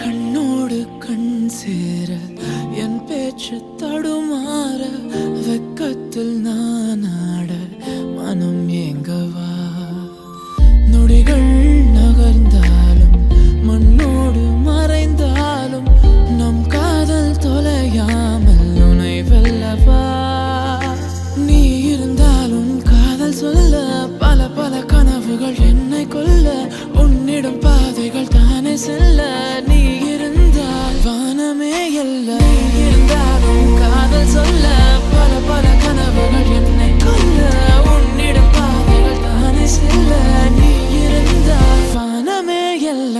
கண்ணோடு கண் சேர என் பேச்சு தடுமாற வெக்கத்தில் நான் ஆட மனம் ஏங்கவா நொடிகள் நகர்ந்தாலும் மண்ணோடு மறைந்தாலும் நம் காதல் தொலையாமல் உனை வெல்லவா நீ இருந்தாலும் காதல் சொல்ல பல பல கனவுகள் என்னை கொல்ல உன்னிடம் பாதைகள் தானே செல்ல நீ இருந்தால் வானமே அல்ல இருந்தாலும் காதல் சொல்ல பல பல கனவுகள் என்னை கொல்ல உன்னிடம் பாதைகள் தானே செல்ல நீ இருந்தால் வானமே அல்ல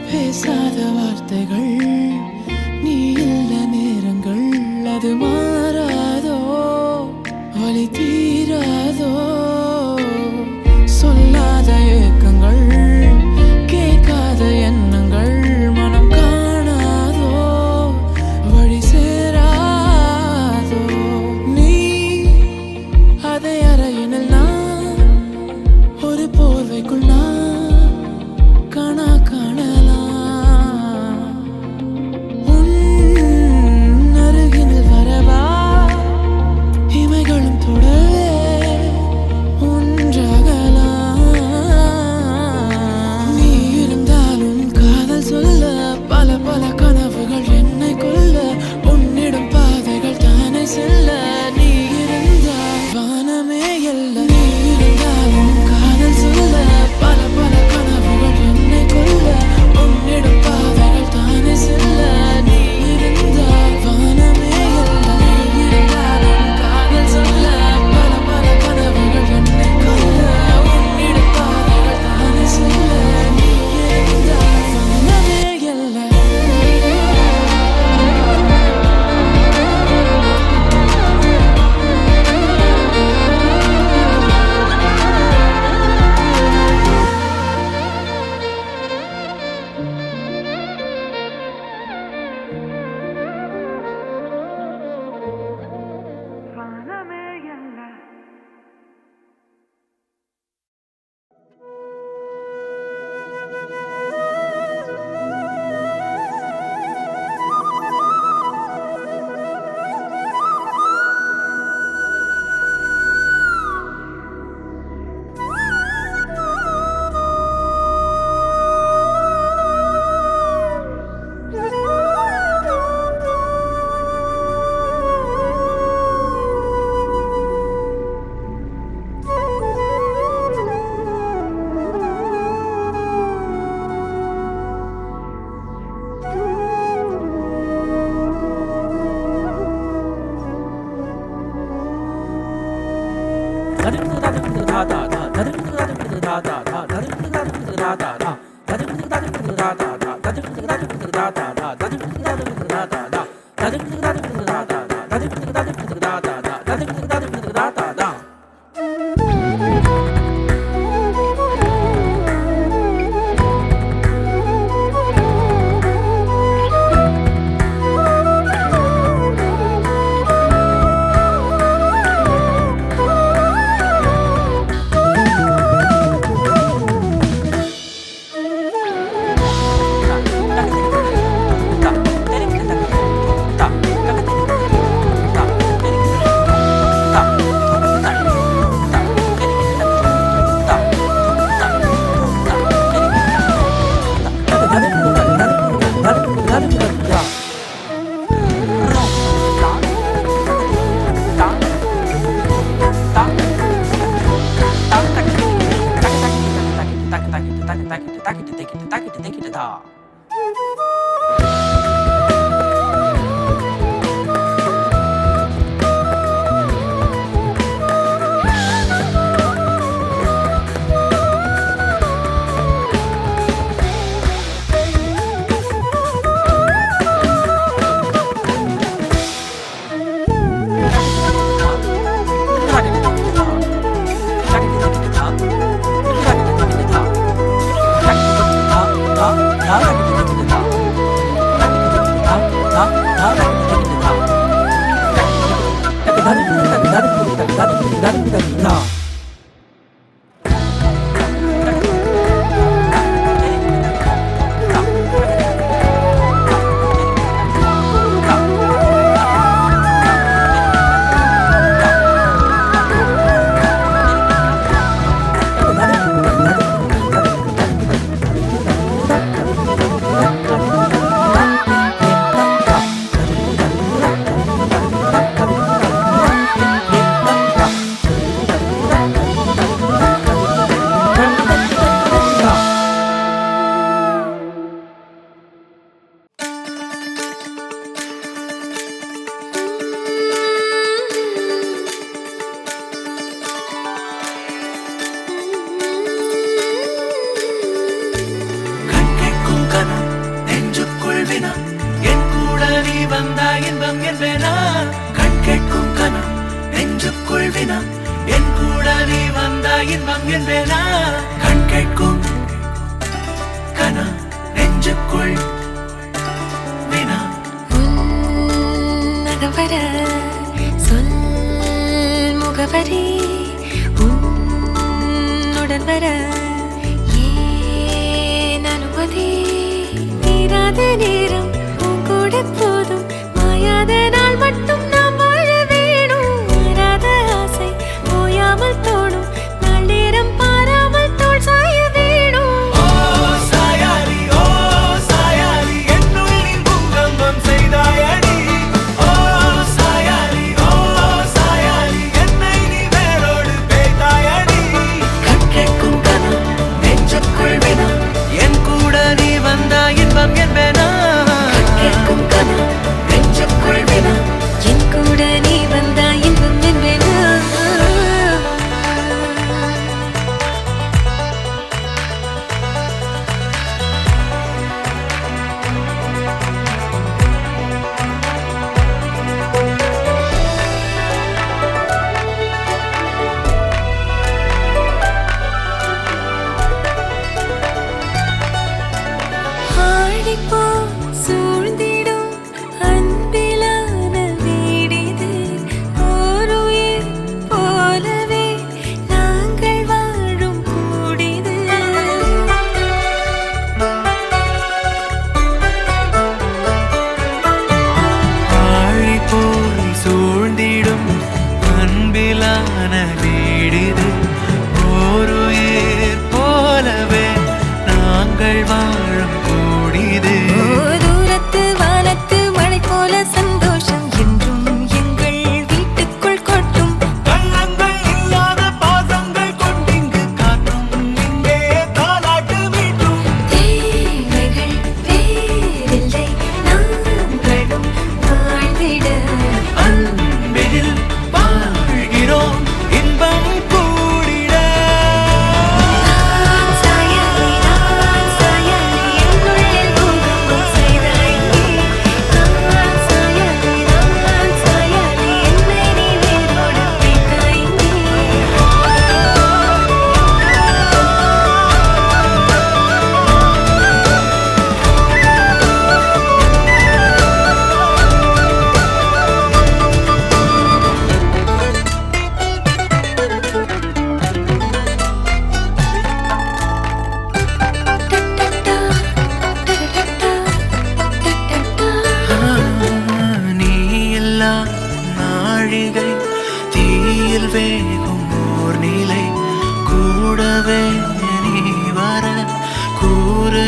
பேசாத வார்த்தைகள் நீ இல்ல நேரங்கள் அது மாறாதோ வலி தீராதோ சொல்லாத ஏக்கங்கள் கேட்காத எண்ணங்கள் மனம் காணாதோ வழி சேராதோ நீ அதை அறையினில் நான் ஒரு போர்வைக்குள் நான் காணா காணலாம்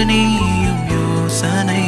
நீயும் யோசனை.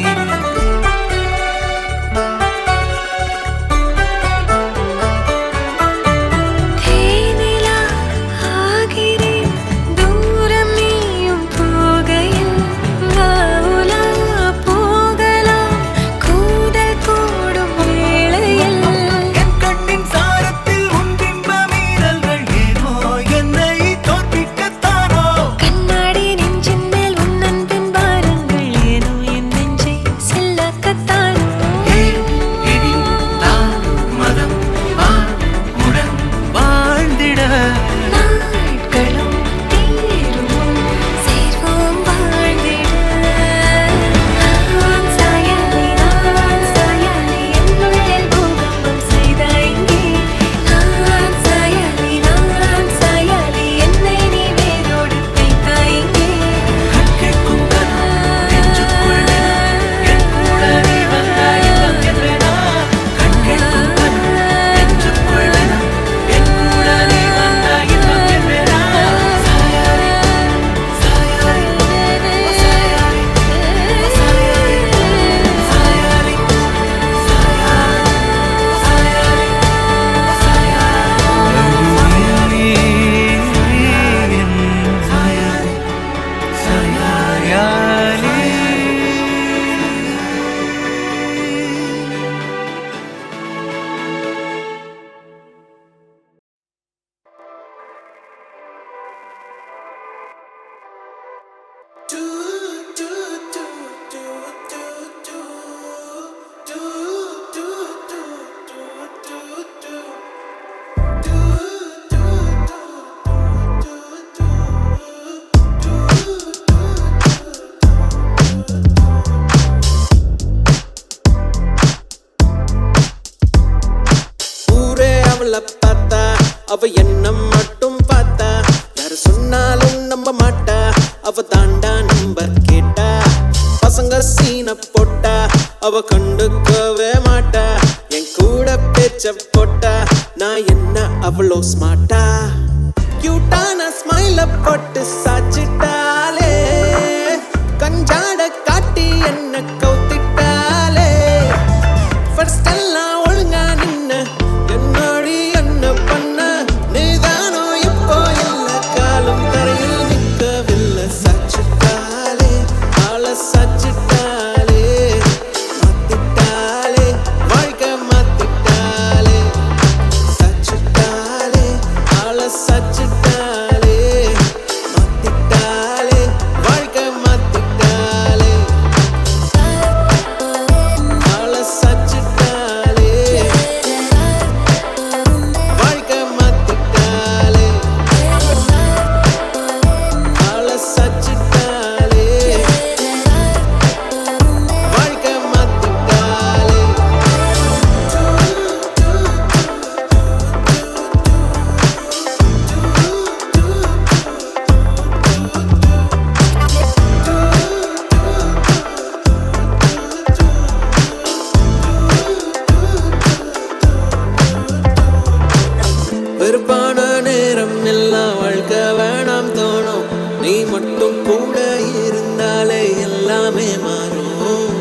அவ என்ன மட்டும் பார்த்தா, யாரு சொன்னாலும் நம்ப மாட்டா. அவ தாண்டா நம்பர் கேட்டா, பசங்க சீன போட்டா. அவ கண்டுக்கவே மாட்டா, என் கூட பேச்ச போட்டா. நான் என்ன அவ்வளோ ஸ்மார்ட்டா? கியூட்டான ஸ்மைல போட்டு சாச்சிட்டாலே, கஞ்சாட காட்டி என்ன கவுத்திட்டாலே. ஃபர்ஸ்ட் எல்லாம் ஒழுங்கா நின்னு என்னோடி என்ன பண்ண, நீதானோ இப்போ இல்ல காலம் தரையில் நிற்கவில்லை. சாச்சிட்டாலே ஆள சாச்சிட்டாலே, மாத்திட்டாலே வாழ்க்கை மாத்திட்டாலே. சாச்சிட்டாலே ஆள சாச்சிட்டாலே, மாத்திட்டாலே வாழ்க்கை மாத்திட்டாலே. ஆள சாச்சிட்டாலே, வாழ்க்கை மாத்திட்டாலே. ஆள சாச்சிட்டாலே, வாழ்க்கை மாத்திட்டாலே. வெறுப்பான நேரம் எல்லாம் வாழ்க்கை வேணாம் தோணும். நீ மட்டும் கூட இருந்தாலே எல்லாமே மாறும்.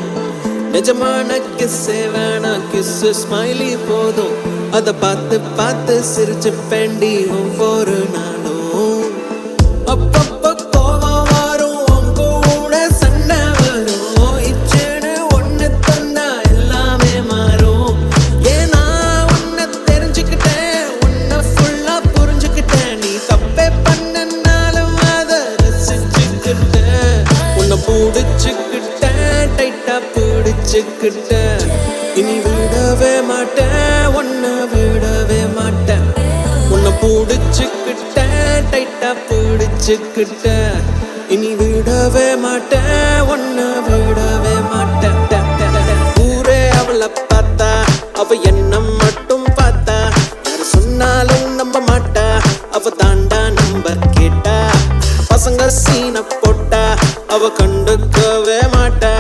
நிஜமான கிஸ்ஸே வேணாம், கிஸ்ஸு ஸ்மைலி போதும். அதை பார்த்து பார்த்து சிரிச்சு பெண்டி ஒவ்வொரு நாளும். அப்பப்ப கோவம் வரும், உன் கூட சண்டை வரும். இச்சேன்னு ஒண்ணு தந்தா எல்லாமே மாறும். ஏன்னா உன்னை தெரிஞ்சுக்கிட்டேன், உன்னை ஃபுல்லா புரிஞ்சுக்கிட்டேன். நீ தப்பே பண்ணனாலும் அதை ரசிச்சுக்கிட்டேன். உன்னை பிடிச்சுக்கிட்டேன், டைட்டா பிடிச்சுக்கிட்டேன். இனி விடவே மாட்டேன், உன்னை விடவே மாட்டேன். உன்னை பிடிச்சுக்கிட்டேன், டைட்டா பிடிச்சுக்கிட்டேன். இனி விடவே மாட்டேன், உன்னை விடவே மாட்டேன். ஊரே அவளை பார்த்தா, அவ என்ன மட்டும் பார்த்தா. யாரு சொன்னாலும் நம்ப மாட்டா, அவ தாண்டா நம்பர் கேட்டா. பசங்க சீன போட்டா, அவ கண்டுக்கவே மாட்டா.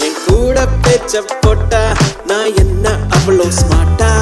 என் கூட பேச்ச போட்டா. நான் என்ன அவ்வளோ ஸ்மார்ட்டா?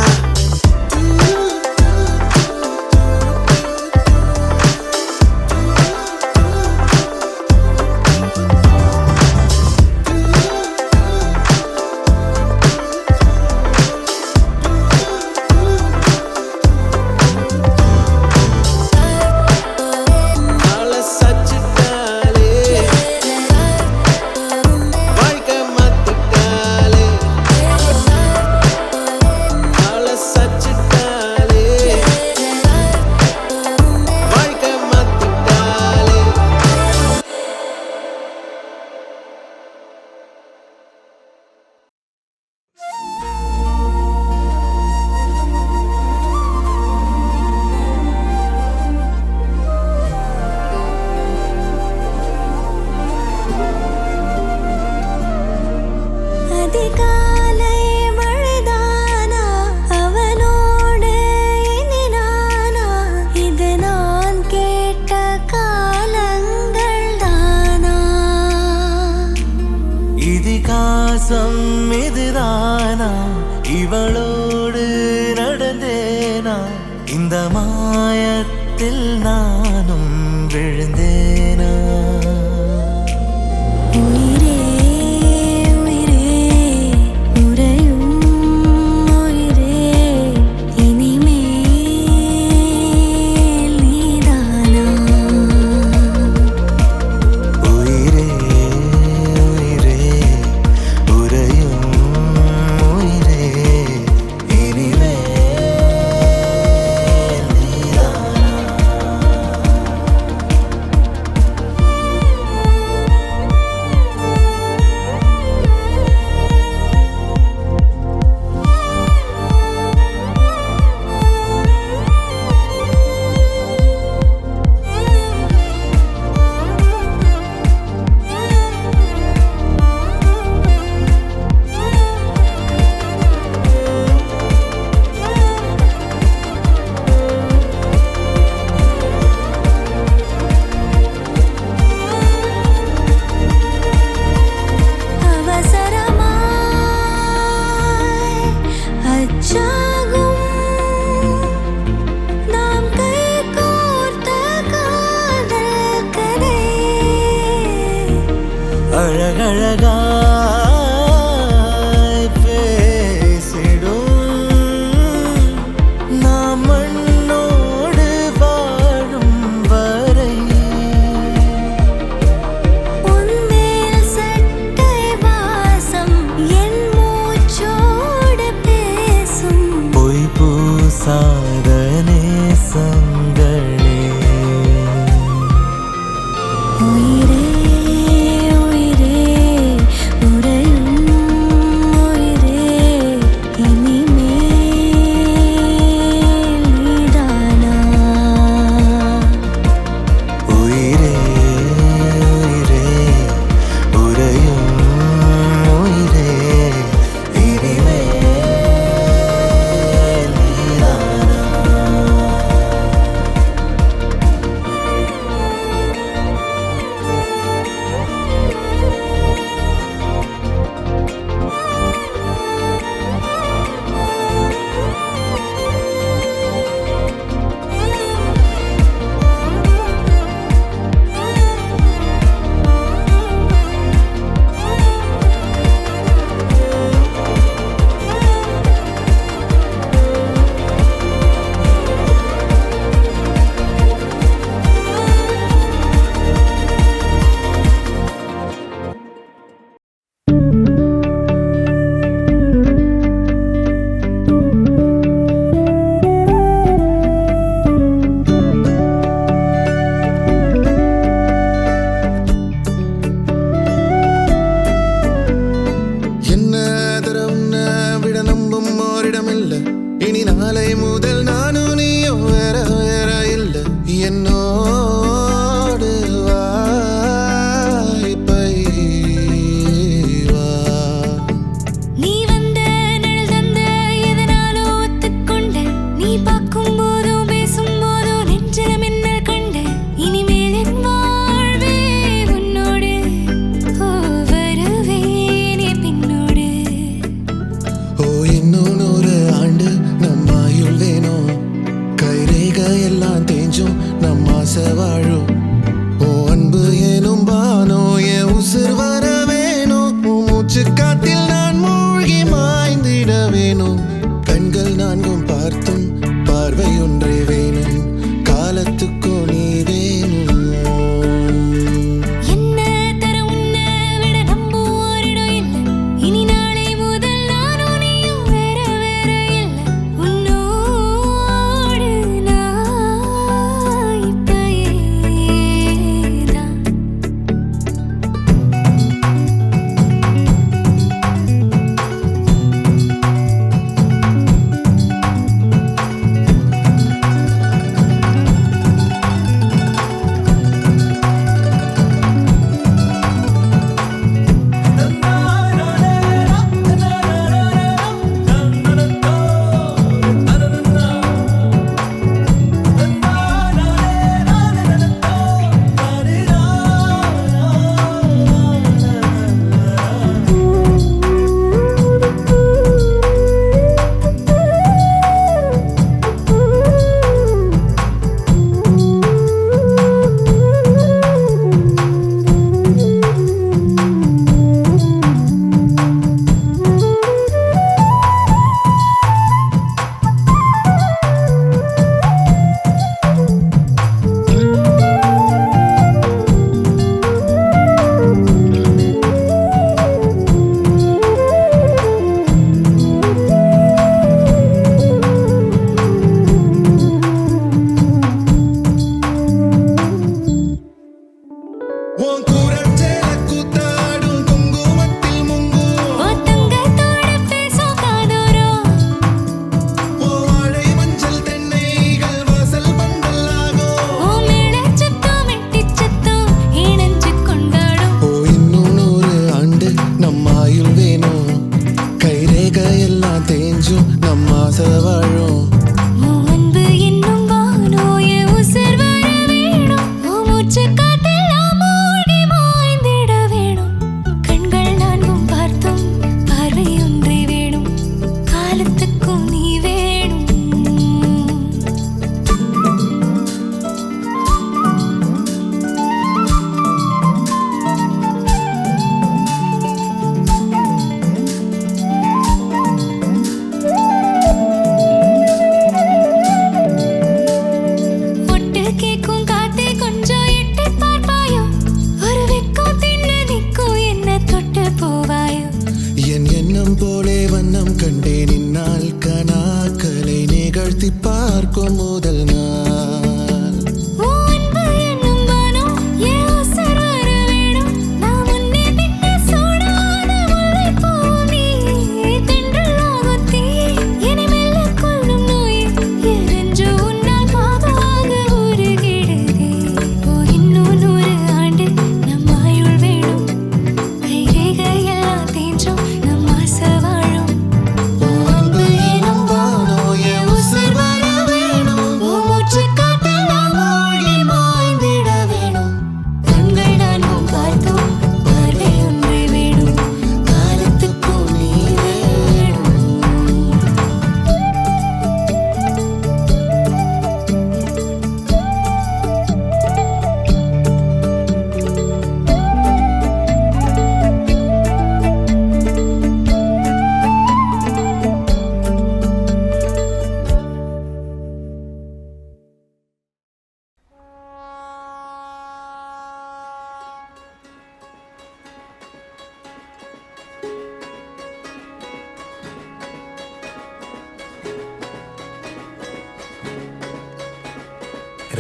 விசுவாசம் இதுதானா இவளோடு நடந்தேனா இந்த மாயத்தில் நானும் விழுந்தேனா உயிரே உயிரே உறையும் உயிரே இனிமேல் நீதானா உயிரே உயிரே உறையும் உயிரே இனிமேல் நீதானா அவசரமாய் அச்சாகும் நாம் கைகோர்த்த காதல் கதை அழகழகாய் பேசிடும் நாம் மண்ணோடு வாழும் வரை உன்மேல் சட்டை வாசம் என் மூச்சோடு பேசும் பொய் பூசாத நேசங்களே உயிரே உயிரே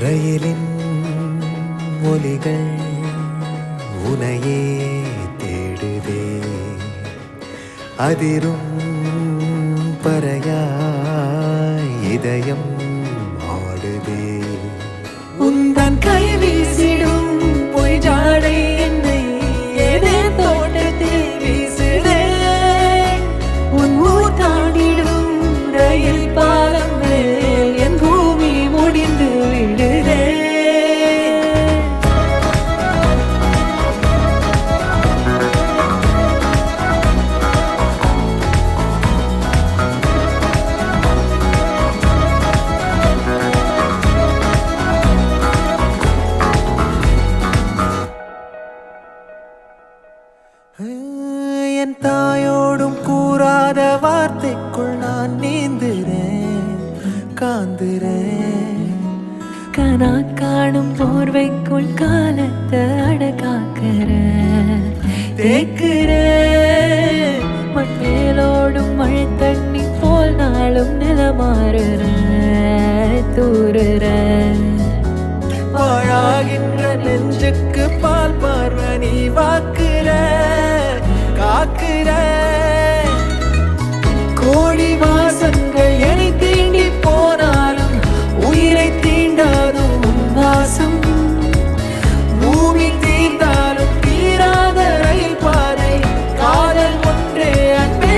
ரயிலின் ஒலிகள் உனையே தேடுதே, அதிரும் பறையாய் இதயம் ஆடுதே. உந்தன் கை வீசிடும் பொய் ஜாடை என்னை ஏதே தோட்டத்தில் வீசுதே. உன் ஊர் தாண்டிடும் ரயில் பாலம் மேல் என் பூமி முடிந்து விடுதே. என் தாயோடும் கூறாத வார்த்தைக்குள் நான் நீந்துறேன், காந்துறேன். கனா காணும் போர்வைக்குள் காலத்தை அடக்காக்கிற தேக்குற. மண்மேலோடும் மழை தண்ணி போல் நாளும் நிலமாறுற தூறுற. பாழாகின்ற நெஞ்சுக்கு பால் பார்வை நீ வாக்குற, காக்குற. கோடி வாசங்கள் என்னை தீண்டி போனாலும் உயிரை தீண்டாதும் உன் வாசம். பூமி தீர்ந்தாலும் தீராத ரயில் பாதை காதல் ஒன்றே அன்பே.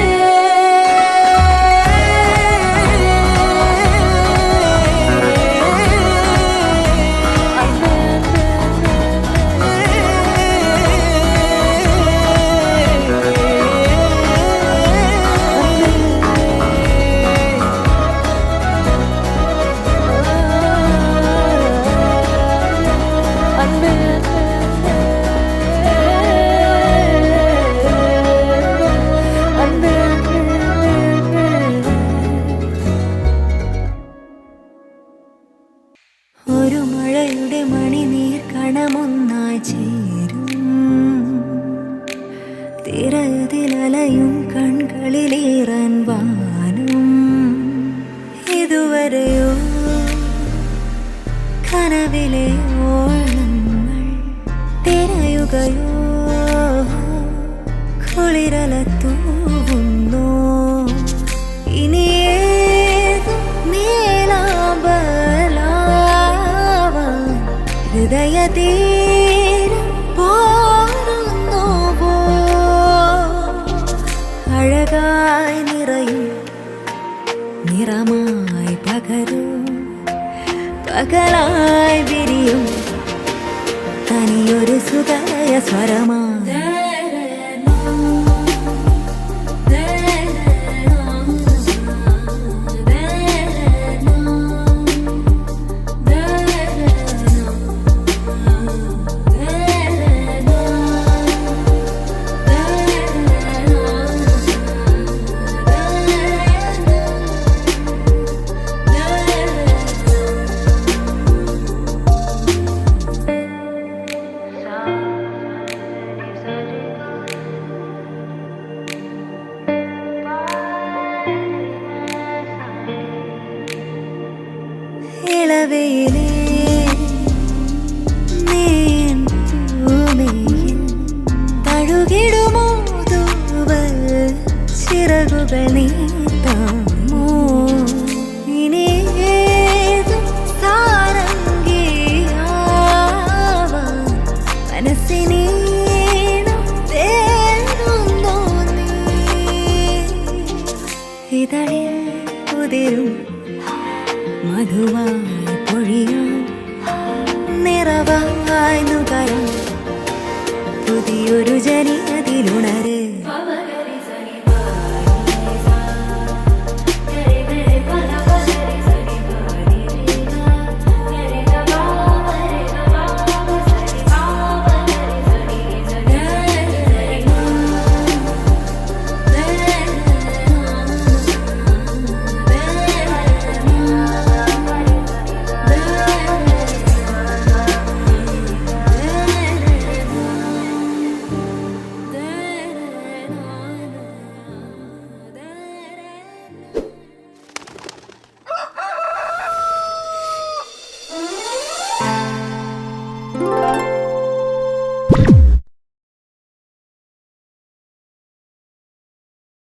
ഒരു മഴയുടെ മണിനീർ കണമൊന്നായി ചേരും, തിരതിലലയും കൺകളിലേറാൻ വാനും. ഇതുവരെയോ കനവിലെ ഓളങ്ങൾ തിരയുകയോ കുളിരല തൂവുന്നു. ഇനിയേത് നീലാമ്പലാവാൻ ഹൃദയതീരം പോരുന്നുവോ. അഴകായി നിറയും നിറമായി പകരും, പകലായി വിരിയും തനിയൊരു സുതയ സ്വരമായി. ഇളവയിലേ നീൻ ഭൂമിയിൽ തഴുകിടുമോ തൂവൽ ചിറകുകൾ നീട്ടാമോ. ഇനിയേതും സാരംഗിയാവാൻ മനസ്സിനീണം തേടുന്നോ നീ. ഇതളിൽ കുതിരും മധുവായി പൊഴിയും നിറവായി നുകരം പുതിയൊരു ജനിയതിലുണര്.